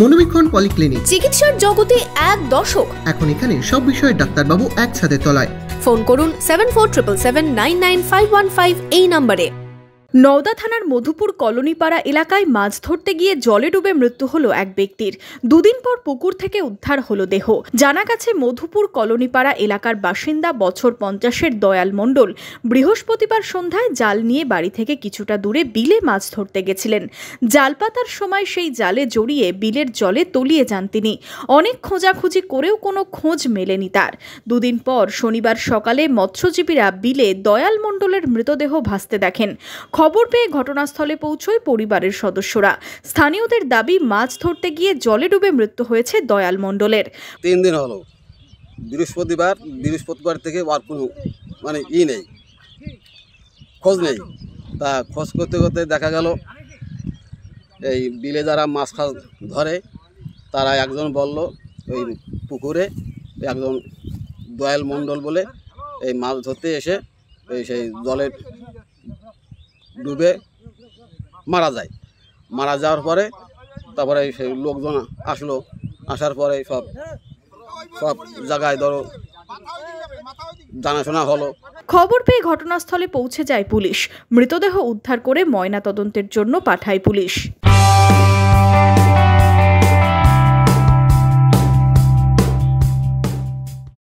মনোবীক্ষণ polyclinic, চিকিৎসার জগতে এক দশক। এখন এখানে সব বিষয়ে ডাক্তারবাবু একসাথে তলায়। ফোন করুন 7477999515 এই নম্বরে। নওদা থানার মধুপুর কলোনিপাড়া এলাকায় মাছ ধরতে গিয়ে জলে ডুবে মৃত্যু হলো এক ব্যক্তির। দুদিন পর পুকুর থেকে উদ্ধার হলো দেহ। জানা গেছে, মধুপুর কলোনিপাড়া এলাকার বাসিন্দা বছর 50-এর দয়াল মণ্ডল বৃহস্পতিবার সন্ধ্যায় জাল নিয়ে বাড়ি থেকে কিছুটা দূরে বিলে মাছ ধরতে গেছিলেন। জাল পাতার সময় সেই জালে জড়িয়ে বিলের জলে তলিয়ে যান তিনি। অনেক খোঁজাখুঁজি করেও কোনো খোঁজ মেলেনি তার। দুদিন পর শনিবার সকালে মৎস্যজীবীরা বিলে দয়াল মণ্ডলের মৃতদেহ ভাসতে দেখেন। খবর পেয়ে ঘটনাস্থলে পৌঁছয় পরিবারের সদস্যরা। স্থানীয়দের দাবি, মাছ ধরতে গিয়ে জলে ডুবে মৃত্যু হয়েছে দয়াল মণ্ডলের। 3 দিন হলো, বৃহস্পতিবার থেকে আর কোনো নেই, খোঁজ নেই। তা খোঁজ করতে করতে দেখা গেল এই বিলে যারা মাছ ধরে তারা একজন বলল ওই পুকুরে একজন দয়াল মণ্ডল বলে এই মাছ ধরতে এসে সেই জলে ডুবে মারা যায়। মারা যাওয়ার পরে তারপরে সেই লোকজন আসলো, আসার পরে সব জায়গায় জানাশোনা হলো। খবর পেয়ে ঘটনাস্থলে পৌঁছে যায় পুলিশ। মৃতদেহ উদ্ধার করে ময়নাতদন্তের জন্য পাঠায় পুলিশ।